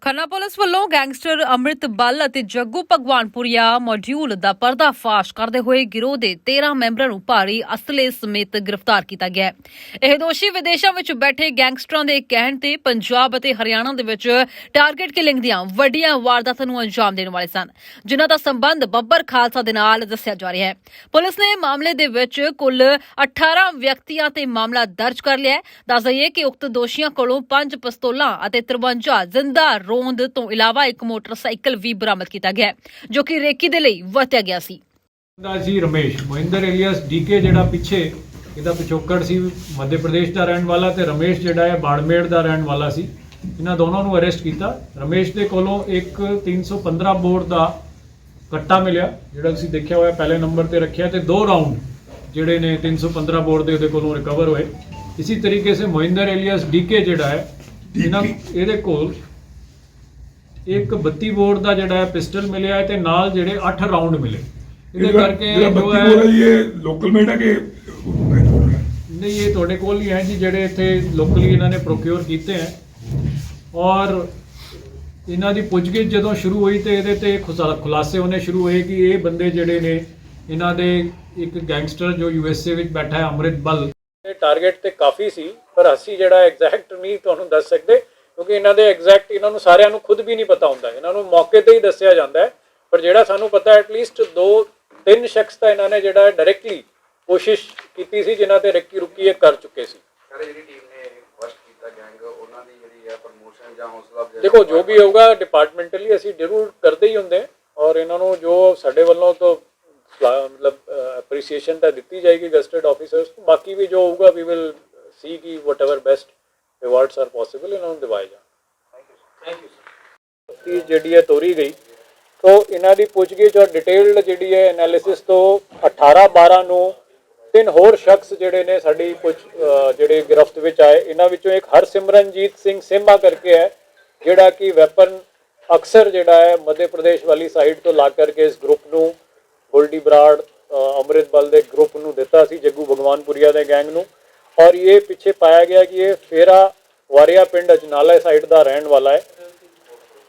Khanna police ਵੱਲੋਂ gangster ਅੰਮ੍ਰਿਤ ਬੱਲ ਅਤੇ Jaggu Bhagwanpuria module ਦਾ ਪਰਦਾਫਾਸ਼ ਕਰਦੇ ਹੋਏ ਗਿਰੋਹ ਦੇ 13 ਮੈਂਬਰਾਂ ਨੂੰ ਭਾਰੀ ਅਸਲੇ ਸਮੇਤ ਗ੍ਰਿਫਤਾਰ ਕੀਤਾ ਗਿਆ ਹੈ। ਇਹ ਦੋਸ਼ੀ ਵਿਦੇਸ਼ਾਂ ਵਿੱਚ ਬੈਠੇ ਗੈਂਗਸਟਰਾਂ ਦੇ ਕਹਿਣ ਤੇ ਪੰਜਾਬ ਅਤੇ ਹਰਿਆਣਾ ਦੇ ਵਿੱਚ ਟਾਰਗੇਟ ਕਿਲਿੰਗ ਦੀਆਂ ਵੱਡੀਆਂ ਵਾਰਦਾਤਾਂ ਨੂੰ ਅੰਜਾਮ ਦੇਣ ਵਾਲੇ ਸਨ, ਜਿਨ੍ਹਾਂ ਦਾ ਸੰਬੰਧ ਬੱਬਰ ਖਾਲਸਾ ਦੇ ਨਾਲ ਦੱਸਿਆ ਜਾ ਰਿਹਾ ਹੈ। ਪੁਲਿਸ ਨੇ ਮਾਮਲੇ ਦੇ ਵਿੱਚ ਕੁੱਲ 18 ਵਿਅਕਤੀਆਂ ਤੇ ਮਾਮਲਾ ਦਰਜ ਕਰ ਲਿਆ ਹੈ। ਦੱਸ ਦਈਏ ਕਿ ਉਕਤ ਦੋਸ਼ੀਆਂ ਕੋਲੋਂ 5 ਪਿਸਤੌਲਾਂ ਅਤੇ 53 ਜ਼ਿੰਦਾ ਰੋਂਦ ਤੋਂ ਇਲਾਵਾ ਇੱਕ ਮੋਟਰਸਾਈਕਲ ਵੀ ਬਰਾਮਦ ਕੀਤਾ ਗਿਆ ਜੋ ਕਿ ਰੇਕੀ ਦੇ ਲਈ ਵਰਤਿਆ ਗਿਆ ਸੀ। ਜੀ ਰਮੇਸ਼ ਮਹਿੰਦਰ ਏਲੀਅਸ ਡੀਕੇ ਜਿਹੜਾ ਪਿੱਛੇ ਇਹਦਾ ਪਿਛੋਕੜ ਸੀ ਮੱਧ ਪ੍ਰਦੇਸ਼ ਦਾ ਰਹਿਣ ਵਾਲਾ ਤੇ ਰਮੇਸ਼ ਜਿਹੜਾ ਹੈ ਬਾੜਮੇੜ ਦਾ ਰਹਿਣ ਵਾਲਾ ਸੀ। ਇਹਨਾਂ ਦੋਨਾਂ ਨੂੰ ਅਰੈਸਟ ਕੀਤਾ। ਰਮੇਸ਼ ਦੇ ਕੋਲੋਂ ਇੱਕ 315 ਬੋਰ ਦਾ ਕੱਟਾ ਮਿਲਿਆ ਜਿਹੜਾ ਤੁਸੀਂ ਦੇਖਿਆ ਹੋਇਆ ਪਹਿਲੇ ਨੰਬਰ ਤੇ ਰੱਖਿਆ ਤੇ 2 ਰਾਉਂਡ ਜਿਹੜੇ ਨੇ 315 ਬੋਰ ਦੇ ਉਹਦੇ ਕੋਲੋਂ ਰਿਕਵਰ ਹੋਏ। ਇਸੇ ਤਰੀਕੇ ਸੇ ਮਹਿੰਦਰ ਏਲੀਅਸ ਡੀਕੇ ਜਿਹੜਾ ਹੈ ਇਹਦੇ ਕੋਲ ਇੱਕ 32 ਬੋਰ ਦਾ ਜਿਹੜਾ ਹੈ ਪਿਸਟਲ ਮਿਲਿਆ ਹੈ ਤੇ ਨਾਲ ਜਿਹੜੇ 8 ਰਾਉਂਡ ਮਿਲੇ। ਇਹਦੇ ਕਰਕੇ ਜੋ ਹੈ ਇਹ ਲੋਕਲ ਮੇਡ ਹੈ ਕਿ ਨਹੀਂ, ਇਹ ਤੁਹਾਡੇ ਕੋਲ ਹੀ ਹੈ ਜੀ, ਜਿਹੜੇ ਇੱਥੇ ਲੋਕਲੀ ਇਹਨਾਂ ਨੇ ਪ੍ਰੋਕਿਉਰ ਕੀਤੇ ਹੈ। ਔਰ ਇਹਨਾਂ ਦੀ ਪੁੱਛਗਿੱਛ ਜਦੋਂ ਸ਼ੁਰੂ ਹੋਈ ਤੇ ਇਹਦੇ ਤੇ ਖੁਲਾਸੇ ਹੋਣੇ ਸ਼ੁਰੂ ਹੋਏ ਕਿ ਇਹ ਬੰਦੇ ਜਿਹੜੇ ਨੇ ਇਹਨਾਂ ਦੇ ਇੱਕ ਗੈਂਗਸਟਰ ਜੋ USA ਵਿੱਚ ਬੈਠਾ ਹੈ ਅੰਮ੍ਰਿਤ ਬੱਲ, ਇਹ ਟਾਰਗੇਟ ਤੇ ਕਾਫੀ ਸੀ, ਪਰ ਅਸੀਂ ਜਿਹੜਾ ਐਗਜ਼ੈਕਟ ਨਹੀਂ ਤੁਹਾਨੂੰ ਦੱਸ ਸਕਦੇ ਕਿਉਂਕਿ ਇਹਨਾਂ ਦੇ ਐਗਜ਼ੈਕਟ ਇਹਨਾਂ ਨੂੰ ਸਾਰਿਆਂ ਨੂੰ ਖੁਦ ਵੀ ਨਹੀਂ ਪਤਾ ਹੁੰਦਾ। ਇਹਨਾਂ ਨੂੰ ਮੌਕੇ ਤੇ ਹੀ ਦੱਸਿਆ ਜਾਂਦਾ ਹੈ, ਪਰ ਜਿਹੜਾ ਸਾਨੂੰ ਪਤਾ ਐਟਲੀਸਟ 2-3 ਸ਼ਖਸ ਤਾਂ ਇਹਨਾਂ ਨੇ ਜਿਹੜਾ ਡਾਇਰੈਕਟਲੀ ਕੋਸ਼ਿਸ਼ ਕੀਤੀ ਸੀ ਜਿਨ੍ਹਾਂ ਤੇ ਰੁਕੀ ਇਹ ਕਰ ਚੁੱਕੇ ਸੀ। ਜਿਹੜੀ ਟੀਮ ਨੇ ਫਸਟ ਕੀਤਾ ਗੈਂਗ ਉਹਨਾਂ ਦੀ ਜਿਹੜੀ ਹੈ ਪ੍ਰਮੋਸ਼ਨ ਜਾਂ ਹੌਸਲਾ ਅਫਜ਼ਾਈ ਦੇਖੋ ਜੋ ਵੀ ਹੋਊਗਾ ਡਿਪਾਰਟਮੈਂਟਲੀ ਅਸੀਂ ਜ਼ਰੂਰ ਕਰਦੇ ਹੀ ਹੁੰਦੇ ਔਰ ਇਹਨਾਂ ਨੂੰ ਜੋ ਸਾਡੇ ਵੱਲੋਂ ਤੋਂ ਮਤਲਬ ਅਪਰੀਸੀਏਸ਼ਨ ਤਾਂ ਦਿੱਤੀ ਜਾਏਗੀ ਗਸਟਡ ਆਫੀਸਰਸ ਨੂੰ। ਬਾਕੀ ਵੀ ਜੋ ਹੋਊਗਾ ਵੀ ਵਿਲ ਸੀ ਕਿ whatever best rewards are possible ਇਹਨਾਂ ਨੂੰ ਦਿਵਾਏ ਜਾਣ। Thank you. ਜਿਹੜੀ ਹੈ ਤੋਰੀ ਗਈ ਤੋਂ ਇਹਨਾਂ ਦੀ ਪੁੱਛਗਿੱਛ ਔਰ ਡਿਟੇਲਡ ਜਿਹੜੀ ਹੈ ਐਨਾਲਿਸਿਸ ਤੋਂ 18/12 ਨੂੰ 3 ਹੋਰ ਸ਼ਖਸ ਜਿਹੜੇ ਨੇ ਸਾਡੀ ਜਿਹੜੇ ਗਿਰਫਤ ਵਿੱਚ ਆਏ। ਇਹਨਾਂ ਵਿੱਚੋਂ ਇੱਕ ਹਰਸਿਮਰਨਜੀਤ ਸਿੰਘ ਸੇਮਾ ਕਰਕੇ ਹੈ ਜਿਹੜਾ ਕਿ ਵੈਪਨ ਅਕਸਰ ਜਿਹੜਾ ਹੈ ਮੱਧ ਪ੍ਰਦੇਸ਼ ਵਾਲੀ ਸਾਈਡ ਤੋਂ ਲਾ ਕਰਕੇ ਇਸ ਗਰੁੱਪ ਨੂੰ ਗੋਲਡੀ ਬਰਾੜ ਅੰਮ੍ਰਿਤ ਬੱਲ ਦੇ ਗਰੁੱਪ ਨੂੰ ਦਿੱਤਾ ਸੀ, ਜੱਗੂ ਭਗਵਾਨਪੁਰੀਆ ਦੇ ਗੈਂਗ ਨੂੰ। ਔਰ ਇਹ ਪਿੱਛੇ ਪਾਇਆ ਗਿਆ ਕਿ ਇਹ ਫੇਰਾ ਵਾਰੀਆ ਪਿੰਡ ਅਜਨਾਲਾ ਸਾਈਡ ਦਾ ਰਹਿਣ ਵਾਲਾ ਹੈ।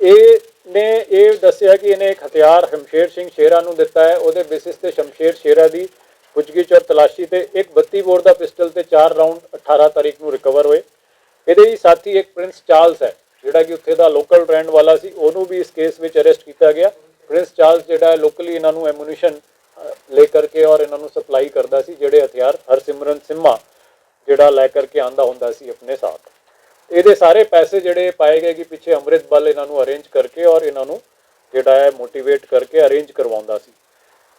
ਇਹ ਦੱਸਿਆ ਕਿ ਇਹਨੇ ਇੱਕ ਹਥਿਆਰ ਸ਼ਮਸ਼ੇਰ ਸਿੰਘ ਸ਼ੇਰਾ ਨੂੰ ਦਿੱਤਾ ਹੈ। ਉਹਦੇ ਬੇਸਿਸ ਤੇ ਸ਼ਮਸ਼ੇਰ ਸ਼ੇਰਾ ਦੀ ਪੁੱਛਗਿੱਛ ਔਰ ਤਲਾਸ਼ੀ ਤੇ ਇੱਕ 32 ਬੋਰ ਦਾ ਪਿਸਟਲ ਤੇ 4 ਰਾਉਂਡ 18 ਤਾਰੀਖ ਨੂੰ ਰਿਕਵਰ ਹੋਏ। ਇਹਦੇ ਹੀ ਸਾਥੀ ਇੱਕ ਪ੍ਰਿੰਸ ਚਾਰਲਸ ਹੈ ਜਿਹੜਾ ਕਿ ਉੱਥੇ ਦਾ ਲੋਕਲ ਰਹਿਣ ਵਾਲਾ ਸੀ, ਉਹਨੂੰ ਵੀ ਇਸ ਕੇਸ ਵਿੱਚ ਅਰੈਸਟ ਕੀਤਾ ਗਿਆ। ਪ੍ਰਿੰਸ ਚਾਰਲਸ ਜਿਹੜਾ ਹੈ ਲੋਕਲੀ ਇਹਨਾਂ ਨੂੰ ਐਮੂਨੀਸ਼ਨ ਲੈ ਕਰਕੇ ਔਰ ਇਹਨਾਂ ਨੂੰ ਸਪਲਾਈ ਕਰਦਾ ਸੀ, ਜਿਹੜੇ ਹਥਿਆਰ ਹਰਸਿਮਰਨ ਸਿੰਮਾ ਜਿਹੜਾ ਲੈ ਕਰਕੇ ਆਂਦਾ ਹੁੰਦਾ ਸੀ ਆਪਣੇ ਸਾਥ। ਇਹਦੇ ਸਾਰੇ ਪੈਸੇ ਜਿਹੜੇ ਪਾਏ ਗਏ ਕਿ ਪਿੱਛੇ ਅੰਮ੍ਰਿਤ ਬੱਲ ਇਹਨਾਂ ਨੂੰ ਅਰੇਂਜ ਕਰਕੇ ਔਰ ਇਹਨਾਂ ਨੂੰ ਜਿਹੜਾ ਹੈ ਮੋਟੀਵੇਟ ਕਰਕੇ ਅਰੇਂਜ ਕਰਵਾਉਂਦਾ ਸੀ।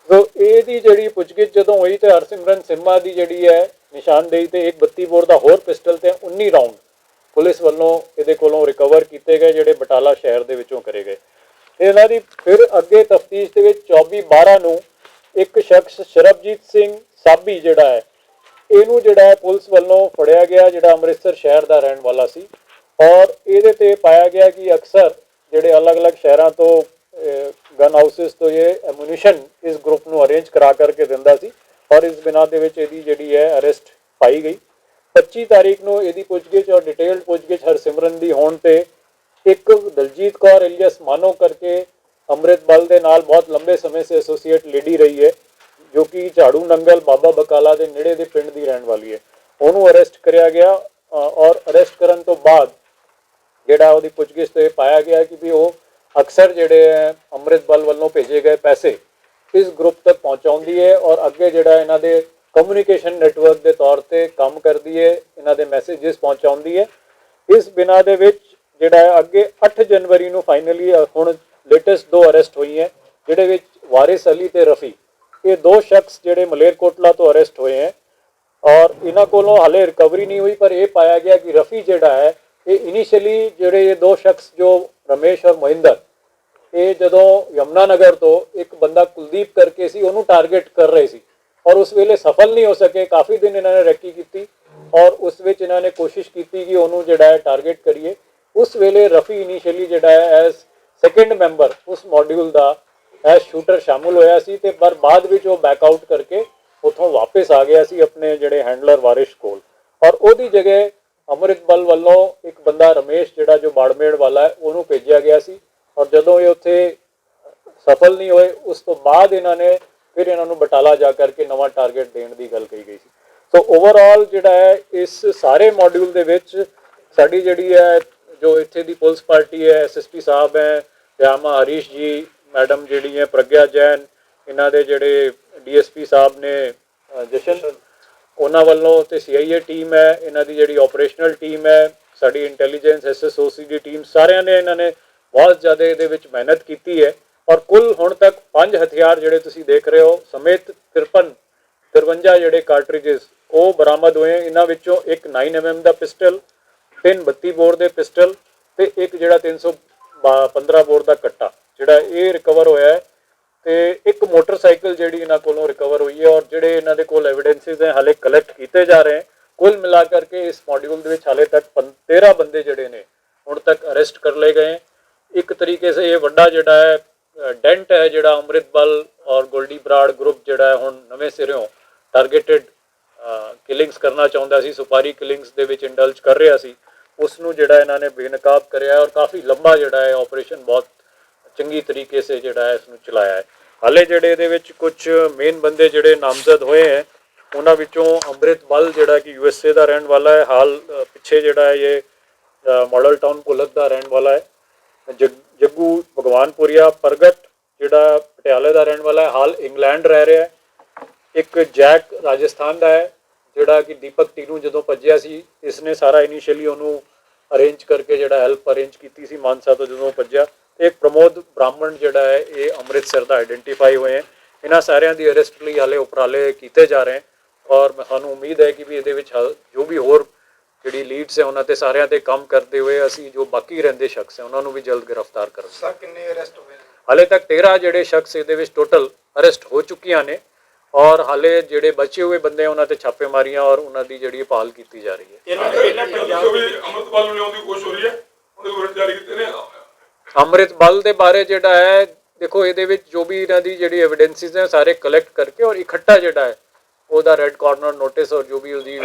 ਸੋ ਇਹਦੀ ਜਿਹੜੀ ਪੁੱਛਗਿੱਛ ਜਦੋਂ ਹੋਈ ਤੇ ਹਰਸਿਮਰਨ ਸਿੰਮਾ ਦੀ ਜਿਹੜੀ ਹੈ ਨਿਸ਼ਾਨਦੇਹੀ ਤੇ ਇੱਕ 32 ਬੋਰ ਦਾ ਹੋਰ ਪਿਸਟਲ ਤੇ 19 ਰਾਉਂਡ ਪੁਲਿਸ ਵੱਲੋਂ ਇਹਦੇ ਕੋਲੋਂ ਰਿਕਵਰ ਕੀਤੇ ਗਏ ਜਿਹੜੇ ਬਟਾਲਾ ਸ਼ਹਿਰ ਦੇ ਵਿੱਚੋਂ ਕਰੇ ਗਏ। ਇਹਨਾਂ ਦੀ ਫਿਰ ਅੱਗੇ ਤਫਤੀਸ਼ ਦੇ ਵਿੱਚ 24/12 ਨੂੰ ਇੱਕ ਸ਼ਖਸ ਸ਼ਰਬਜੀਤ ਸਿੰਘ ਸਾਬੀ ਜਿਹੜਾ ਹੈ ਇਹਨੂੰ ਜਿਹੜਾ ਹੈ ਪੁਲਿਸ ਵੱਲੋਂ ਫੜਿਆ ਗਿਆ, ਜਿਹੜਾ ਅੰਮ੍ਰਿਤਸਰ ਸ਼ਹਿਰ ਦਾ ਰਹਿਣ ਵਾਲਾ ਸੀ। ਔਰ ਇਹਦੇ ਤੇ ਪਾਇਆ ਗਿਆ ਕਿ ਅਕਸਰ ਜਿਹੜੇ ਅਲੱਗ-ਅਲੱਗ ਸ਼ਹਿਰਾਂ ਤੋਂ ਗਨ ਹਾਊਸਿਸ ਤੋਂ ਇਹ ਐਮੂਨੀਸ਼ਨ ਇਸ ਗਰੁੱਪ ਨੂੰ ਅਰੇਂਜ ਕਰਾ ਕਰਕੇ ਦਿੰਦਾ ਸੀ ਔਰ ਇਸ ਬਿਨਾਂ ਦੇ ਵਿੱਚ ਇਹਦੀ ਜਿਹੜੀ ਹੈ ਅਰੈਸਟ ਪਾਈ ਗਈ। 25 ਤਾਰੀਖ ਨੂੰ ਇਹਦੀ ਪੁੱਛਗਿੱਛ ਔਰ ਡਿਟੇਲਡ ਪੁੱਛਗਿੱਛ ਹਰਸਿਮਰਨ ਦੀ ਹੋਣ ਤੇ ਇੱਕ ਦਲਜੀਤ ਕੌਰ ਏਲੀਅਸ ਮਾਨੋ ਕਰਕੇ ਅੰਮ੍ਰਿਤ ਬੱਲ ਦੇ ਨਾਲ ਬਹੁਤ ਲੰਬੇ ਸਮੇਂ ਸੇ ਐਸੋਸੀਏਟ ਲੇਡੀ ਰਹੀ ਹੈ, ਜੋ ਕਿ ਝਾੜੂ ਨੰਗਲ ਬਾਬਾ ਬਕਾਲਾ ਦੇ ਨੇੜੇ ਦੇ ਪਿੰਡ ਦੀ ਰਹਿਣ ਵਾਲੀ ਹੈ। ਉਹਨੂੰ ਅਰੈਸਟ ਕਰਿਆ ਗਿਆ ਔਰ ਅਰੈਸਟ ਕਰਨ ਤੋਂ ਬਾਅਦ ਜਿਹੜਾ ਉਹਦੀ ਪੁੱਛਗਿੱਛ ਤੇ ਪਾਇਆ ਗਿਆ ਕਿ ਵੀ ਉਹ ਅਕਸਰ ਜਿਹੜੇ ਹੈ ਅੰਮ੍ਰਿਤ ਬੱਲ ਵੱਲੋਂ ਭੇਜੇ ਗਏ ਪੈਸੇ ਇਸ ਗਰੁੱਪ ਤੱਕ ਪਹੁੰਚਾਉਂਦੀ ਹੈ ਔਰ ਅੱਗੇ ਜਿਹੜਾ ਇਹਨਾਂ ਦੇ ਕਮਿਊਨੀਕੇਸ਼ਨ ਨੈਟਵਰਕ ਦੇ ਤੌਰ ਤੇ ਕੰਮ ਕਰਦੀ ਹੈ, ਇਹਨਾਂ ਦੇ ਮੈਸੇजेस ਪਹੁੰਚਾਉਂਦੀ ਹੈ। ਇਸ ਬਿਨਾਂ ਦੇ ਵਿੱਚ ਜਿਹੜਾ ਹੈ ਅੱਗੇ 8 ਜਨਵਰੀ ਨੂੰ ਫਾਈਨਲੀ ਹੁਣ ਲੇਟੈਸਟ 2 ਅਰੈਸਟ ਹੋਈ ਹੈ, ਜਿਹੜੇ ਵਿੱਚ ਵਾਰਿਸ ਅਲੀ ਤੇ ਰਫੀ, ਇਹ 2 ਸ਼ਖਸ ਜਿਹੜੇ ਮਲੇਰਕੋਟਲਾ ਤੋਂ ਅਰੈਸਟ ਹੋਏ ਹੈ। ਔਰ ਇਹਨਾਂ ਕੋਲੋਂ ਹਾਲੇ ਰਿਕਵਰੀ ਨਹੀਂ ਹੋਈ, ਪਰ ਇਹ ਪਾਇਆ ਗਿਆ ਕਿ ਰਫੀ ਜਿਹੜਾ ਹੈ ਇਹ ਇਨੀਸ਼ੀਅਲੀ ਜਿਹੜੇ ਇਹ 2 ਸ਼ਖਸ ਜੋ ਰਮੇਸ਼ ਔਰ ਮਹਿੰਦਰ ਇਹ ਜਦੋਂ ਯਮੁਨਾ ਨਗਰ ਤੋਂ ਇੱਕ ਬੰਦਾ ਕੁਲਦੀਪ ਕਰਕੇ ਸੀ ਉਹਨੂੰ ਟਾਰਗੇਟ ਕਰ ਰਹੇ ਸੀ ਔਰ ਉਸ ਵੇਲੇ ਸਫਲ ਨਹੀਂ ਹੋ ਸਕੇ। ਕਾਫੀ ਦਿਨ ਇਹਨਾਂ ਨੇ ਰੈਕੀ ਕੀਤੀ ਔਰ ਉਸ ਵਿੱਚ ਇਹਨਾਂ ਨੇ ਕੋਸ਼ਿਸ਼ ਕੀਤੀ ਕਿ ਉਹਨੂੰ ਜਿਹੜਾ ਹੈ ਟਾਰਗੇਟ ਕਰੀਏ। ਉਸ ਵੇਲੇ ਰਫੀ ਇਨੀਸ਼ੀਅਲੀ ਜਿਹੜਾ ਹੈ ਐਜ਼ ਸੈਕੰਡ ਮੈਂਬਰ ਉਸ ਮੋਡਿਊਲ ਦਾ ਐਜ਼ ਸ਼ੂਟਰ ਸ਼ਾਮਲ ਹੋਇਆ ਸੀ ਤੇ ਪਰ ਬਾਅਦ ਵਿੱਚ ਉਹ ਬੈਕ ਆਊਟ ਕਰਕੇ ਉੱਥੋਂ ਵਾਪਸ ਆ ਗਿਆ ਸੀ ਆਪਣੇ ਜਿਹੜੇ ਹੈਂਡਲਰ ਵਾਰਿਸ਼ ਕੋਲ ਔਰ ਉਹਦੀ ਜਗ੍ਹਾ ਅੰਮ੍ਰਿਤਪਾਲ ਵੱਲੋਂ ਇੱਕ ਬੰਦਾ ਰਮੇਸ਼ ਜਿਹੜਾ ਜੋ ਬਾੜਮੇੜ ਵਾਲਾ ਹੈ ਉਹਨੂੰ ਭੇਜਿਆ ਗਿਆ ਸੀ ਔਰ ਜਦੋਂ ਇਹ ਉੱਥੇ ਸਫਲ ਨਹੀਂ ਹੋਏ ਉਸ ਤੋਂ ਬਾਅਦ ਇਹਨਾਂ ਨੇ ਫਿਰ ਇਹਨਾਂ ਨੂੰ ਬਟਾਲਾ ਜਾ ਕਰਕੇ ਨਵਾਂ ਟਾਰਗੇਟ ਦੇਣ ਦੀ ਗੱਲ ਕਹੀ ਗਈ ਸੀ। ਸੋ ਓਵਰਆਲ ਜਿਹੜਾ ਹੈ ਇਸ ਸਾਰੇ ਮੋਡਿਊਲ ਦੇ ਵਿੱਚ ਸਾਡੀ ਜਿਹੜੀ ਹੈ ਜੋ ਇੱਥੇ ਦੀ ਪੁਲਿਸ ਪਾਰਟੀ ਹੈ, ਐਸਐਸਪੀ ਸਾਹਿਬ ਹੈ, ਯਾਮਾ ਹਰੀਸ਼ ਜੀ, ਮੈਡਮ ਜਿਹੜੀ ਹੈ ਪ੍ਰਗਿਆ ਜੈਨ, ਇਹਨਾਂ ਦੇ ਜਿਹੜੇ ਡੀਐਸਪੀ ਸਾਹਿਬ ਨੇ ਜਸ਼ਨ, ਉਹਨਾਂ ਵੱਲੋਂ ਤੇ ਸੀਆਈਏ ਟੀਮ ਹੈ, ਇਹਨਾਂ ਦੀ ਜਿਹੜੀ ਆਪਰੇਸ਼ਨਲ ਟੀਮ ਹੈ, ਸਾਡੀ ਇੰਟੈਲੀਜੈਂਸ ਐਸਐਸਓਸੀ ਦੀ ਟੀਮ, ਸਾਰਿਆਂ ਨੇ ਇਹਨਾਂ ਨੇ ਬਹੁਤ ਜ਼ਿਆਦਾ ਇਹਦੇ ਵਿੱਚ ਮਿਹਨਤ ਕੀਤੀ ਹੈ ਔਰ ਕੁੱਲ ਹੁਣ ਤੱਕ 5 ਹਥਿਆਰ ਜਿਹੜੇ ਤੁਸੀਂ ਦੇਖ ਰਹੇ ਹੋ ਸਮੇਤ 53 ਜਿਹੜੇ ਕਾਰਟ੍ਰਿਜਸ ਉਹ ਬਰਾਮਦ ਹੋਏ। ਇਹਨਾਂ ਵਿੱਚੋਂ ਇੱਕ 9mm ਦਾ ਪਿਸਟਲ, 3 32 ਬੋਰ ਦੇ ਪਿਸਟਲ ਤੇ ਇੱਕ ਜਿਹੜਾ 315 ਬੋਰ ਦਾ ਕੱਟਾ ਜਿਹੜਾ ਇਹ ਰਿਕਵਰ ਹੋਇਆ ਹੈ ਤੇ ਇੱਕ ਮੋਟਰਸਾਈਕਲ ਜਿਹੜੀ ਇਹਨਾਂ ਕੋਲੋਂ ਰਿਕਵਰ ਹੋਈ ਹੈ ਔਰ ਜਿਹੜੇ ਇਹਨਾਂ ਦੇ ਕੋਲ ਐਵੀਡੈਂਸਿਸ ਹੈ ਹਾਲੇ ਕਲੈਕਟ ਕੀਤੇ ਜਾ ਰਹੇ ਹਨ। ਕੁੱਲ ਮਿਲਾ ਕਰਕੇ ਇਸ ਮੋਡਿਊਲ ਦੇ ਵਿੱਚ ਹਾਲੇ ਤੱਕ 13 ਬੰਦੇ ਜਿਹੜੇ ਨੇ ਹੁਣ ਤੱਕ ਅਰੈਸਟ ਕਰ ਲਏ ਗਏ। ਇੱਕ ਤਰੀਕੇ ਸੇ ਇਹ ਵੱਡਾ ਜਿਹੜਾ ਹੈ ਡੈਂਟ ਹੈ ਜਿਹੜਾ ਅੰਮ੍ਰਿਤਪਾਲ ਔਰ ਗੋਲਡੀ ਬਰਾੜ ਗਰੁੱਪ ਜਿਹੜਾ ਹੈ ਹੁਣ ਨਵੇਂ ਸਿਰਿਓਂ ਟਾਰਗੇਟਡ ਕਿਲਿੰਗਸ ਕਰਨਾ ਚਾਹੁੰਦਾ ਸੀ, ਸੁਪਾਰੀ ਕਿਲਿੰਗਸ ਦੇ ਵਿੱਚ ਇੰਡਲਜ ਕਰ ਰਿਹਾ ਸੀ, ਉਸ ਨੂੰ ਜਿਹੜਾ ਇਹਨਾਂ ਨੇ ਬੇਨਕਾਬ ਕਰਿਆ ਔਰ ਕਾਫੀ ਲੰਬਾ ਜਿਹੜਾ ਹੈ ਆਪਰੇਸ਼ਨ ਬਹੁਤ ਚੰਗੀ ਤਰੀਕੇ ਸੇ ਜਿਹੜਾ ਹੈ ਇਸ ਨੂੰ ਚਲਾਇਆ ਹੈ। ਹਾਲੇ ਜਿਹੜੇ ਇਹਦੇ ਵਿੱਚ ਕੁਝ ਮੇਨ ਬੰਦੇ ਜਿਹੜੇ ਨਾਮਜ਼ਦ ਹੋਏ ਹੈ ਉਹਨਾਂ ਵਿੱਚੋਂ ਅੰਮ੍ਰਿਤਪਾਲ ਜਿਹੜਾ ਕਿ ਯੂਐਸਏ ਦਾ ਰਹਿਣ ਵਾਲਾ ਹੈ, ਹਾਲ ਪਿੱਛੇ ਜਿਹੜਾ ਹੈ ਇਹ ਮਾਡਲ ਟਾਊਨ ਪੁਲਤ ਦਾ ਰਹਿਣ ਵਾਲਾ ਹੈ, ਜੱਗੂ ਭਗਵਾਨਪੁਰੀਆ ਪ੍ਰਗਟ ਜਿਹੜਾ ਪਟਿਆਲੇ ਦਾ ਰਹਿਣ ਵਾਲਾ ਹੈ, ਹਾਲ ਇੰਗਲੈਂਡ ਰਹਿ ਰਿਹਾ ਹੈ, ਇੱਕ ਜੈਕ ਰਾਜਸਥਾਨ ਦਾ ਹੈ ਜਿਹੜਾ ਕਿ ਦੀਪਕ ਟੀਨੂ ਜਦੋਂ ਭੱਜਿਆ ਸੀ ਇਸਨੇ ਸਾਰਾ ਇਨੀਸ਼ੀਅਲੀ ਉਹਨੂੰ ਅਰੇਂਜ ਕਰਕੇ ਜਿਹੜਾ ਹੈਲਪ ਅਰੇਂਜ ਕੀਤੀ ਸੀ ਮਾਨਸਾ ਤੋਂ ਜਦੋਂ ਭੱਜਿਆ। ਤੇ ਇੱਕ ਪ੍ਰਮੋਦ ਬ੍ਰਾਹਮਣ ਜਿਹੜਾ ਹੈ ਇਹ ਅੰਮ੍ਰਿਤਸਰ ਦਾ ਆਈਡੈਂਟੀਫਾਈ ਹੋਏ ਹੈ। ਇਹਨਾਂ ਸਾਰਿਆਂ ਦੀ ਅਰੈਸਟ ਲਈ ਹਾਲੇ ਉਪਰਾਲੇ ਕੀਤੇ ਜਾ ਰਹੇ ਔਰ ਸਾਨੂੰ ਉਮੀਦ ਹੈ ਕਿ ਵੀ ਇਹਦੇ ਵਿੱਚ ਜੋ ਵੀ ਹੋਰ ਜਿਹੜੀ ਲੀਡਸ ਹੈ ਉਹਨਾਂ ਤੇ ਸਾਰਿਆਂ ਤੇ ਕੰਮ ਕਰਦੇ ਹੋਏ ਅਸੀਂ ਜੋ ਬਾਕੀ ਰਹਿੰਦੇ ਸ਼ਖਸ ਹੈ ਉਹਨਾਂ ਨੂੰ ਵੀ ਜਲਦ ਗ੍ਰਿਫਤਾਰ ਕਰਾਂਗੇ। ਸਰ ਕਿੰਨੇ ਅਰੈਸਟ ਹੋਏ? ਹਾਲੇ ਤੱਕ 13 ਜਿਹੜੇ ਸ਼ਖਸ ਇਹਦੇ ਵਿੱਚ ਟੋਟਲ ਅਰੈਸਟ ਹੋ ਚੁੱਕੀਆਂ ਨੇ ਔਰ ਹਾਲੇ ਜਿਹੜੇ ਬਚੇ ਹੋਏ ਬੰਦੇ ਉਹਨਾਂ ਤੇ ਛਾਪੇਮਾਰੀਆਂ ਔਰ ਉਹਨਾਂ ਦੀ ਜਿਹੜੀ ਭਾਲ ਕੀਤੀ ਜਾ ਰਹੀ ਹੈ। ਇਹਨਾਂ ਨੇ ਪਹਿਲਾਂ ਪੰਜਾਬ ਵੀ ਅੰਮ੍ਰਿਤਪਾਲ ਨੂੰ ਲਿਆਉਣ ਦੀ ਕੋਸ਼ਿਸ਼ ਹੋ ਰਹੀ ਹੈ, ਉਹਦੇ ਵਾਰੰਟ ਜਾਰੀ ਕੀਤੇ ਨੇ। ਅੰਮ੍ਰਿਤਪਾਲ ਦੇ ਬਾਰੇ ਜਿਹੜਾ ਹੈ ਦੇਖੋ ਇਹਦੇ ਵਿੱਚ ਜੋ ਵੀ ਇਹਨਾਂ ਦੀ ਜਿਹੜੀ ਐਵੀਡੈਂਸਿਸ ਹੈ ਸਾਰੇ ਕਲੈਕਟ ਕਰਕੇ ਔਰ ਇਕੱਠਾ ਜਿਹੜਾ ਹੈ ਉਹਦਾ ਰੈੱਡ ਕਾਰਨਰ ਨੋਟਿਸ ਔਰ ਜੋ ਵੀ ਉਹਦੀ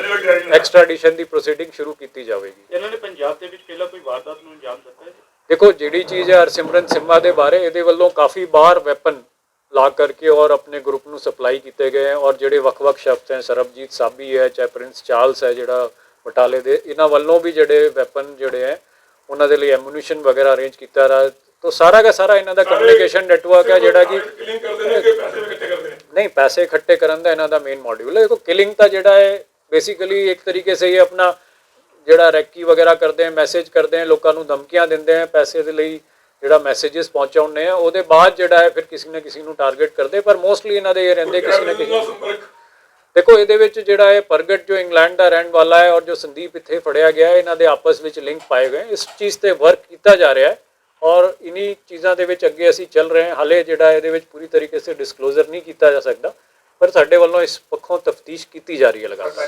ਐਕਸਟ੍ਰਾਡੀਸ਼ਨ ਦੀ ਪ੍ਰੋਸੀਡਿੰਗ ਸ਼ੁਰੂ ਕੀਤੀ ਜਾਵੇਗੀ। ਇਹਨਾਂ ਨੇ ਪੰਜਾਬ ਦੇ ਵਿੱਚ ਪਹਿਲਾਂ ਕੋਈ ਵਾਰਦਾਤ ਨੂੰ ਅੰਜਾਮ ਦਿੱਤਾ ਹੈ? ਦੇਖੋ ਜਿਹੜੀ ਚੀਜ਼ ਹੈ ਹਰਸਿਮਰਨ ਸਿੰਮਾ ਦੇ ਬਾਰੇ ਇਹਦੇ ਵੱਲੋਂ ਕਾਫੀ ਬਾਰ ਵੈਪਨ ਲਾ ਕਰਕੇ ਔਰ ਆਪਣੇ ਗਰੁੱਪ ਨੂੰ ਸਪਲਾਈ ਕੀਤੇ ਗਏ ਔਰ ਜਿਹੜੇ ਵੱਖ-ਵੱਖ ਸ਼ਖਸ ਹੈ, ਸਰਬਜੀਤ ਸਾਬੀ ਹੈ, ਚਾਹੇ ਪ੍ਰਿੰਸ ਚਾਰਲਸ ਹੈ ਜਿਹੜਾ ਬਟਾਲੇ ਦੇ, ਇਹਨਾਂ ਵੱਲੋਂ ਵੀ ਜਿਹੜੇ ਵੈਪਨ ਜਿਹੜੇ ਹੈ ਉਹਨਾਂ ਦੇ ਲਈ ਐਮੂਨੀਸ਼ਨ ਵਗੈਰਾ ਅਰੇਂਜ ਕੀਤਾ ਰਹਾ। तो सारा का सारा इन्हों का कम्युनिकेशन नैटवर्क है जोड़ा कि नहीं पैसे इकट्ठे करने का इन्हों मेन मॉड्यूल है। देखो किलिंग का जोड़ा है बेसिकली एक तरीके से ये अपना जोड़ा रैकी वगैरह करते हैं, मैसेज करते हैं, लोगों को धमकियां देंगे हैं पैसे के लिए जोड़ा मैसेजेस पहुँचाने हैं, वो बाद जोड़ा है फिर किसी न किसी को टारगेट करते, पर मोस्टली इन्होंने ये रहते किसी न किसी। देखो ये जोड़ा है प्रगट जो इंग्लैंड का रहने वाला है और जो संदीप इतने फड़िया गया है, इन्हों आपस में लिंक पाए गए, इस चीज़ से वर्क किया जा रहा है और इन्हीं चीज़ों के अगे असी चल रहे हैं। हाले जोड़ा ये पूरी तरीके से डिस्कलोजर नहीं किया जा सकता, पर साडे वालों इस पक्षों तफ्तीश की जा रही है लगातार।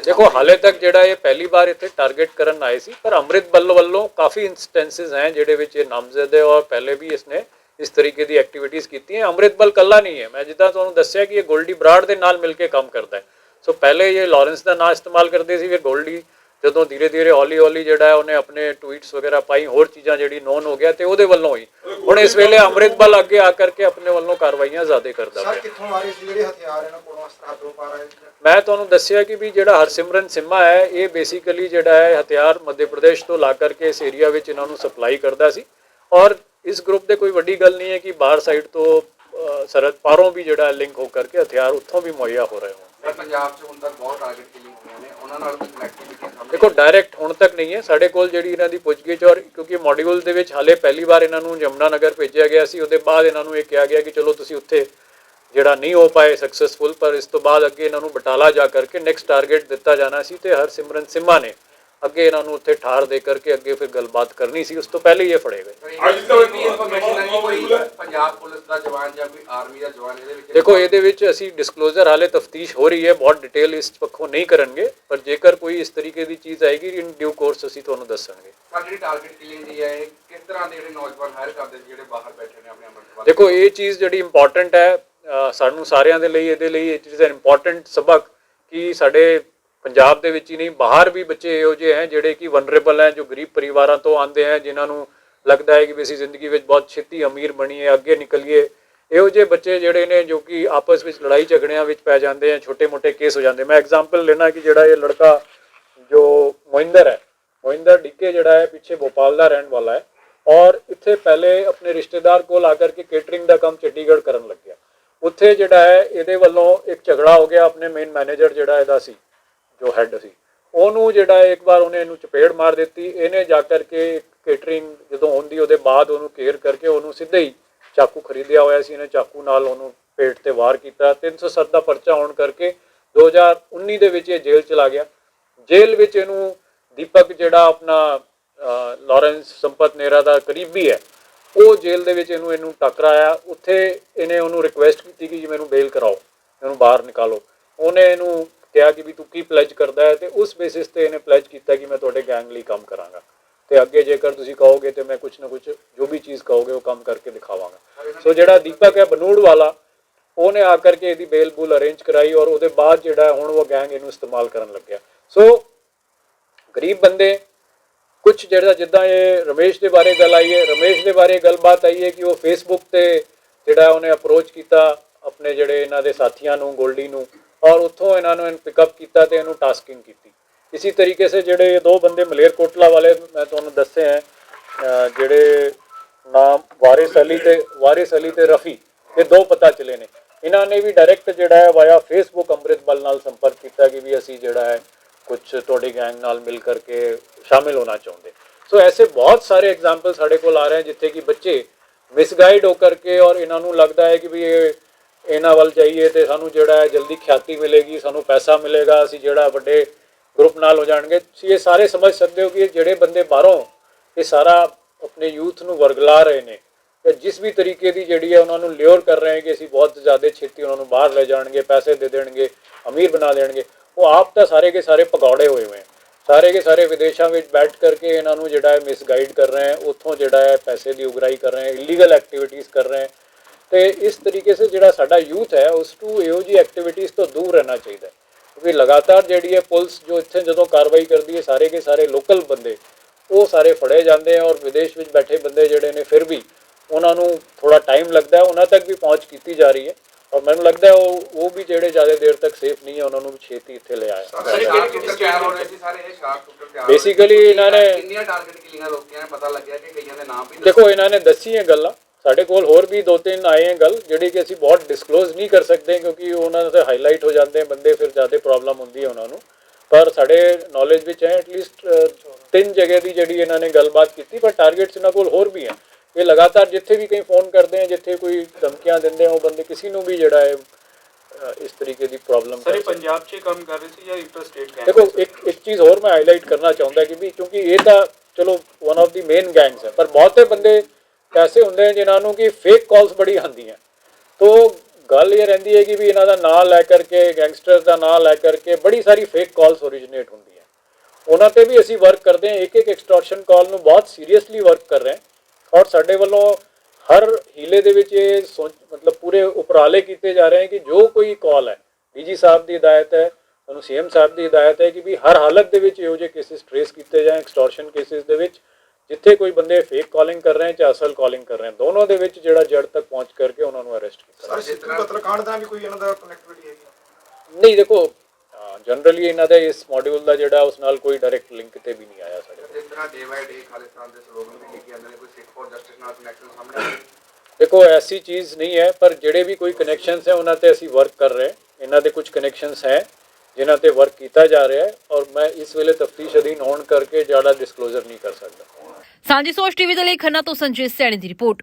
देखो हाले तक जोड़ा ये पहली बार इतने टारगेट करन आए सी, पर अमृत बल वालों काफ़ी इंस्टेंसिस हैं जिहदे नामजद है और पहले भी इसने इस तरीके की एक्टिविटीज़ की हैं। अमृत बल कला नहीं है, मैं जिदा तुहानूं दस्सिया कि ये गोल्डी बराड़ दे नाल मिल के काम करता है। सो पहले ये लॉरेंस का नाम इस्तेमाल करते थे, फिर गोल्डी जो धीरे धीरे हौली हौली जोड़ा है उन्हें अपने ट्वीट्स वगैरह पाई, होर चीज़ां जी नोन हो गया तो वो वालों हुई। हुण इस वेले अमृत बल अगे आकर के अपने वालों कार्रवाइयां ज़्यादा करता है। मैं तुहानूं दस्सिया कि भी जोड़ा हरसिमरन सिम्मा है ये बेसिकली जोड़ा है हथियार मध्य प्रदेश तो ला करके इस एरिया में इन्होंने सप्लाई करता सी और इस ग्रुप के कोई वड्डी गल नहीं है कि बाहर साइड तो सरहद पारों भी जोड़ा लिंक होकर के हथियार उत्थों भी मुहैया हो रहे हों। देखो डायरैक्ट हुण तक नहीं है साढ़े कोल जिहड़ी इन्हां दी पुछगिछ, और क्योंकि मॉड्यूल दे विच हाले पहली बार इन्हों यमुनानगर भेजा गया सी, उहदे बाद इन्हों ये कहा गया कि चलो तुसीं उत्थे जिहड़ा नहीं हो पाए सक्सैसफुल, पर इस तो बाद अगे इन्हों बटाला जा करके नैक्सट टारगेट दिता जाना सी ते हरसिमरन सिम्मा ने अगे इन्हों उत्थे ठार दे करके अगे फिर गलबात करनी सी, उस तो पहले ये फड़े गए। देखो ये असी डिस्कलोजर हाले तफ्तीश हो रही है, बहुत डिटेल इस पक्षों नहीं करेंगे, पर जेकर कोई इस तरीके की चीज़ आएगी इन ड्यू कोर्स असी तुहानूं दस्सांगे। देखो ये चीज़ जिहड़ी इंपॉर्टेंट है, ਸਾਨੂੰ ਸਾਰਿਆਂ ਦੇ ਲਈ ਇਹਦੇ ਲਈ ਇਟ ਇਜ਼ ਐਨ ਇੰਪੋਰਟੈਂਟ ਸਬਕ ਕਿ ਸਾਡੇ ਪੰਜਾਬ ਦੇ ਵਿੱਚ ਹੀ ਨਹੀਂ ਬਾਹਰ ਵੀ ਬੱਚੇ ਇਹੋ ਜਿਹੇ ਹੈ ਜਿਹੜੇ ਕਿ ਵਨਰੇਬਲ ਹੈ, ਜੋ ਗਰੀਬ ਪਰਿਵਾਰਾਂ ਤੋਂ ਆਉਂਦੇ ਹੈ, ਜਿਨ੍ਹਾਂ ਨੂੰ ਲੱਗਦਾ ਹੈ ਕਿ ਵੀ ਅਸੀਂ ਜ਼ਿੰਦਗੀ ਵਿੱਚ ਬਹੁਤ ਛੇਤੀ ਅਮੀਰ ਬਣੀਏ, ਅੱਗੇ ਨਿਕਲੀਏ। ਇਹੋ ਜਿਹੇ ਬੱਚੇ ਜਿਹੜੇ ਨੇ ਜੋ ਕਿ ਆਪਸ ਵਿੱਚ ਲੜਾਈ ਝਗੜਿਆਂ ਵਿੱਚ ਪੈ ਜਾਂਦੇ ਹੈ, ਛੋਟੇ ਮੋਟੇ ਕੇਸ ਹੋ ਜਾਂਦੇ। ਮੈਂ ਐਗਜ਼ਾਮਪਲ ਲੈਣਾ ਕਿ ਜਿਹੜਾ ਇਹ ਲੜਕਾ ਜੋ ਮੋਹਿੰਦਰ ਹੈ, ਮੋਹਿੰਦਰ ਡਿੱਕੇ ਜਿਹੜਾ ਹੈ ਪਿੱਛੇ ਭੋਪਾਲ ਦਾ ਰਹਿਣ ਵਾਲਾ ਹੈ ਔਰ ਇੱਥੇ ਪਹਿਲੇ ਆਪਣੇ ਰਿਸ਼ਤੇਦਾਰ ਕੋਲ ਆ ਕਰਕੇ ਕੇਟਰਿੰਗ ਦਾ ਕੰਮ ਚੰਡੀਗੜ੍ਹ ਕਰਨ ਲੱਗਿਆ। ਉੱਥੇ ਜਿਹੜਾ ਹੈ ਇਹਦੇ ਵੱਲੋਂ ਇੱਕ ਝਗੜਾ ਹੋ ਗਿਆ ਆਪਣੇ ਮੇਨ ਮੈਨੇਜਰ ਜਿਹੜਾ ਇਹਦਾ ਸੀ, ਜੋ ਹੈੱਡ ਸੀ, ਉਹਨੂੰ ਜਿਹੜਾ ਇੱਕ ਵਾਰ ਉਹਨੇ ਇਹਨੂੰ ਚਪੇੜ ਮਾਰ ਦਿੱਤੀ। ਇਹਨੇ ਜਾ ਕਰਕੇ ਕੇਟਰਿੰਗ ਜਦੋਂ ਹੁੰਦੀ ਉਹਦੇ ਬਾਅਦ ਉਹਨੂੰ ਕੇਅਰ ਕਰਕੇ ਉਹਨੂੰ ਸਿੱਧੇ ਹੀ ਚਾਕੂ ਖਰੀਦਿਆ ਹੋਇਆ ਸੀ, ਇਹਨੇ ਚਾਕੂ ਨਾਲ ਉਹਨੂੰ ਪੇਟ ਤੇ ਵਾਰ ਕੀਤਾ। 307 ਦਾ ਪਰਚਾ ਹੋਣ ਕਰਕੇ 2019 ਦੇ ਵਿੱਚ ਇਹ ਜੇਲ੍ਹ ਚਲਾ ਗਿਆ। ਜੇਲ੍ਹ ਵਿੱਚ ਇਹਨੂੰ ਦੀਪਕ ਜਿਹੜਾ ਆਪਣਾ ਲਾਰੈਂਸ ਸੰਪਤ ਨੇਹਰਾ ਦਾ ਕਰੀਬੀ ਹੈ, ਉਹ ਜੇਲ੍ਹ ਦੇ ਵਿੱਚ ਇਹਨੂੰ ਟੱਕਰਾਇਆ। ਉੱਥੇ ਇਹਨੇ ਉਹਨੂੰ ਰਿਕੁਐਸਟ ਕੀਤੀ ਕਿ ਜੀ ਮੈਨੂੰ ਬੇਲ ਕਰਾਓ, ਇਹਨੂੰ ਬਾਹਰ ਨਿਕਾਲੋ। ਉਹਨੇ ਇਹਨੂੰ ਕਿਹਾ ਕਿ ਵੀ ਤੂੰ ਕੀ ਪਲੈਜ ਕਰਦਾ ਹੈ, ਤੇ ਉਸ ਬੇਸਿਸ ਤੇ ਇਹਨੇ ਪਲੈਜ ਕੀਤਾ ਕਿ ਮੈਂ ਤੁਹਾਡੇ ਗੈਂਗ ਲਈ ਕੰਮ ਕਰਾਂਗਾ ਤੇ ਅੱਗੇ ਜੇਕਰ ਤੁਸੀਂ ਕਹੋਗੇ ਤੇ ਮੈਂ ਕੁਝ ਨਾ ਕੁਝ ਜੋ ਵੀ ਚੀਜ਼ ਕਹੋਗੇ ਉਹ ਕੰਮ ਕਰਕੇ ਦਿਖਾਵਾਂਗਾ। ਸੋ ਜਿਹੜਾ ਦੀਪਕ ਹੈ ਬਨੂੜ ਵਾਲਾ, ਉਹਨੇ ਆ ਕਰਕੇ ਇਹਦੀ ਬੇਲ ਬੂਲ ਅਰੇਂਜ ਕਰਾਈ ਔਰ ਉਹਦੇ ਬਾਅਦ ਜਿਹੜਾ ਹੁਣ ਉਹ ਗੈਂਗ ਇਹਨੂੰ ਇਸਤੇਮਾਲ ਕਰਨ ਲੱਗਿਆ। ਸੋ ਗਰੀਬ ਬੰਦੇ ਕੁਝ ਜਿਹੜਾ ਜਿੱਦਾਂ ਇਹ ਰਮੇਸ਼ ਦੇ ਬਾਰੇ ਗੱਲ ਆਈ ਹੈ, ਰਮੇਸ਼ ਦੇ ਬਾਰੇ ਗੱਲਬਾਤ ਆਈ ਹੈ ਕਿ ਉਹ ਫੇਸਬੁੱਕ ਤੇ ਜਿਹੜਾ ਉਹਨੇ ਅਪਰੋਚ ਕੀਤਾ ਆਪਣੇ ਜਿਹੜੇ ਇਹਨਾਂ ਦੇ ਸਾਥੀਆਂ ਨੂੰ, ਗੋਲਡੀ ਨੂੰ, ਔਰ ਉੱਥੋਂ ਇਹਨਾਂ ਨੂੰ ਪਿਕਅਪ ਕੀਤਾ ਤੇ ਇਹਨੂੰ ਟਾਸਕਿੰਗ ਕੀਤੀ। ਇसी तरीके से ਜਿਹੜੇ ਇਹ ਦੋ ਬੰਦੇ ਮਲੇਰਕੋਟਲਾ ਵਾਲੇ ਮੈਂ ਤੁਹਾਨੂੰ ਦੱਸੇ ਹੈ, ਜਿਹੜੇ ਨਾਮ ਵਾਰਿਸ ਅਲੀ ਤੇ ਰਫੀ, ਇਹ ਦੋ ਪਤਾ ਚਲੇ ਨੇ। ਇਹਨਾਂ ਨੇ ਵੀ ਡਾਇਰੈਕਟ ਜਿਹੜਾ ਹੈ ਵਾਇਆ ਫੇਸਬੁੱਕ ਅੰਮ੍ਰਿਤਪਾਲ ਨਾਲ ਸੰਪਰਕ ਕੀਤਾ ਕਿ ਵੀ ਅਸੀਂ ਜਿਹੜਾ ਹੈ ਕੁਝ ਤੁਹਾਡੀ ਗੈਂਗ ਨਾਲ ਮਿਲ ਕਰਕੇ ਸ਼ਾਮਿਲ ਹੋਣਾ ਚਾਹੁੰਦੇ। ਸੋ ਐਸੇ ਬਹੁਤ ਸਾਰੇ ਐਗਜ਼ਾਮਪਲ ਸਾਡੇ ਕੋਲ ਆ ਰਹੇ हैं ਜਿੱਥੇ ਕਿ ਬੱਚੇ ਮਿਸਗਾਈਡ ਹੋ ਕਰਕੇ ਔਰ ਇਹਨਾਂ ਨੂੰ ਲੱਗਦਾ ਹੈ ਕਿ ਵੀ ਇਹਨਾਂ ਵੱਲ ਜਾਈਏ ਤੇ ਸਾਨੂੰ ਜਿਹੜਾ ਹੈ ਜਲਦੀ ख्याति ਮਿਲੇਗੀ, ਸਾਨੂੰ ਪੈਸਾ ਮਿਲੇਗਾ, ਅਸੀਂ ਜਿਹੜਾ ਵੱਡੇ ग्रुप नाल हो जाएंगे। ये सारे समझ सकते हो कि ਜਿਹੜੇ ਬੰਦੇ ਬਾਹਰੋਂ ਇਹ ਸਾਰਾ ਆਪਣੇ ਯੂਥ ਨੂੰ ਵਰਗਲਾ ਰਹੇ ਨੇ ਜਾਂ ਜਿਸ ਵੀ ਤਰੀਕੇ ਦੀ ਜਿਹੜੀ ਹੈ ਉਹਨਾਂ ਨੂੰ ਲਿਓਰ ਕਰ ਰਹੇ ਹੈ ਕਿ ਅਸੀਂ ਬਹੁਤ ਜ਼ਿਆਦਾ ਛੇਤੀ ਉਹਨਾਂ ਨੂੰ ਬਾਹਰ ਲੈ ਜਾਣਗੇ, ਪੈਸੇ ਦੇ ਦੇਣਗੇ, ਅਮੀਰ ਬਣਾ ਦੇਣਗੇ, ਉਹ ਆਪ ਤਾਂ ਸਾਰੇ ਕੇ ਸਾਰੇ ਪਕੌੜੇ ਹੋਏ ਹੋਏ ਸਾਰੇ ਕੇ ਸਾਰੇ ਵਿਦੇਸ਼ਾਂ ਵਿੱਚ ਬੈਠ ਕਰਕੇ ਇਹਨਾਂ ਨੂੰ ਜਿਹੜਾ ਹੈ ਮਿਸਗਾਈਡ ਕਰ ਰਹੇ ਹੈ, ਉੱਥੋਂ ਜਿਹੜਾ ਹੈ ਪੈਸੇ ਦੀ ਉਗਰਾਈ ਕਰ ਰਹੇ ਹੈ, ਇਲੀਗਲ ਐਕਟੀਵਿਟੀਜ਼ ਕਰ ਰਹੇ ਹੈ। ਤੇ ਇਸ ਤਰੀਕੇ ਸੇ ਜਿਹੜਾ ਸਾਡਾ ਯੂਥ ਹੈ ਉਸ ਨੂੰ ਇਹੋ ਜਿਹੀ ਐਕਟੀਵਿਟੀਜ਼ ਤੋਂ ਦੂਰ ਰਹਿਣਾ ਚਾਹੀਦਾ ਹੈ। क्योंकि लगातार जी है पुलिस जो इतने जो कार्रवाई करती है सारे के सारे लोकल बंदे वो सारे फड़े जाते हैं और विदेश में बैठे बंदे जोड़े ने फिर भी उन्होंने थोड़ा टाइम लगता है, उन्होंने तक भी पहुँच की जा रही है और मैंने लगता है वो भी जोड़े ज़्यादा देर तक सेफ नहीं है, उन्होंने छेती इतने ले आया। बेसिकली इन्होंने देखो इन्होंने दसी है गल्लां ਸਾਡੇ ਕੋਲ ਹੋਰ ਵੀ ਦੋ ਤਿੰਨ ਆਏ हैं गल ਜਿਹੜੀ ਕਿ ਅਸੀਂ ਬਹੁਤ ਡਿਸਕਲੋਜ਼ ਨਹੀਂ ਕਰ ਸਕਦੇ ਕਿਉਂਕਿ ਉਹਨਾਂ ਦੇ ਹਾਈਲਾਈਟ ਹੋ ਜਾਂਦੇ ਬੰਦੇ, ਫਿਰ ਜ਼ਿਆਦਾ ਪ੍ਰੋਬਲਮ ਹੁੰਦੀ ਹੈ ਉਹਨਾਂ ਨੂੰ। ਪਰ ਸਾਡੇ ਨੌਲੇਜ ਵਿੱਚ ਹੈ ਐਟਲੀਸਟ 3 ਜਗ੍ਹਾ ਦੀ ਜਿਹੜੀ ਇਹਨਾਂ ਨੇ ਗੱਲਬਾਤ ਕੀਤੀ, ਪਰ ਟਾਰਗੇਟਸ ਇਹਨਾਂ ਕੋਲ ਹੋਰ ਵੀ ਹੈ। ਇਹ ਲਗਾਤਾਰ ਜਿੱਥੇ ਵੀ ਕहीं ਫੋਨ ਕਰਦੇ हैं, ਜਿੱਥੇ ਕੋਈ ਧਮਕੀਆਂ ਦਿੰਦੇ हैं, ਉਹ ਬੰਦੇ ਕਿਸੇ ਨੂੰ ਵੀ ਜਿਹੜਾ ਹੈ ਇਸ ਤਰੀਕੇ ਦੀ ਪ੍ਰੋਬਲਮ ਸਰ ਪੰਜਾਬ 'ਚ ਕੰਮ ਕਰ ਰਹੇ ਸੀ ਜਾਂ ਇੰਟਰ ਸਟੇਟ ਗੈਂਗ? ਦੇਖੋ ਇੱਕ ਚੀਜ਼ ਹੋਰ ਮੈਂ ਹਾਈਲਾਈਟ ਕਰਨਾ ਚਾਹੁੰਦਾ ਕਿ ਵੀ ਕਿਉਂਕਿ ਇਹ ਤਾਂ ਚਲੋ one of the main gangs ਹੈ, ਪਰ ਬਹੁਤੇ ਬੰਦੇ ऐसे होंगे जिन्होंने कि फेक कॉल्स बड़ी आती हैं। तो गल ये रही है कि भी इन्हों का नाम लै करके गैंगस्टर्स का नाम लै करके बड़ी सारी फेक कॉल्स ओरिजिनेट होंगी हैं। उन्होंने भी असी वर्क करते हैं, एक एक्सटॉर्शन कॉल में बहुत सीरीयसली वर्क कर रहे हैं और साढ़े वालों हर हीले दे विच ये मतलब पूरे उपराले किए जा रहे हैं कि जो कोई कॉल है DG साहब की हिदायत है, CM साहब की हिदायत है कि भी हर हालत के इहो जिहे केसिस ट्रेस किए जाए। एक्सटॉर्शन केसिस दे विच जिथे कोई बंदे फेक कॉलिंग कर रहे हैं चाहे असल कॉलिंग कर रहे हैं, दोनों के विच जिहड़ा जड़ तक पहुँच करके उन्होंने अरेस्ट किया। नहीं देखो जनरली इन्हों का इस मॉड्यूल का जिहड़ा उस नाल कोई डायरैक्ट लिंक ते भी नहीं आया साडे। देखो ऐसी चीज़ नहीं है, पर जिहड़े भी कोई कनैक्शनस है उन्होंने असी वर्क कर रहे हैं। इन्हों के कुछ कनैक्शनस हैं जिन्हों पर वर्क किया जा रहा है और मैं इस वेले तफ्तीश अधीन होने करके ज़्यादा डिस्कलोजर नहीं कर सकता। ਸਾਂਝੀ ਸੋਚ ਟੀਵੀ ਦੇ ਲਈ ਖੰਨਾ ਤੋਂ ਸੰਜੇ ਸੈਣੀ ਦੀ ਰਿਪੋਰਟ।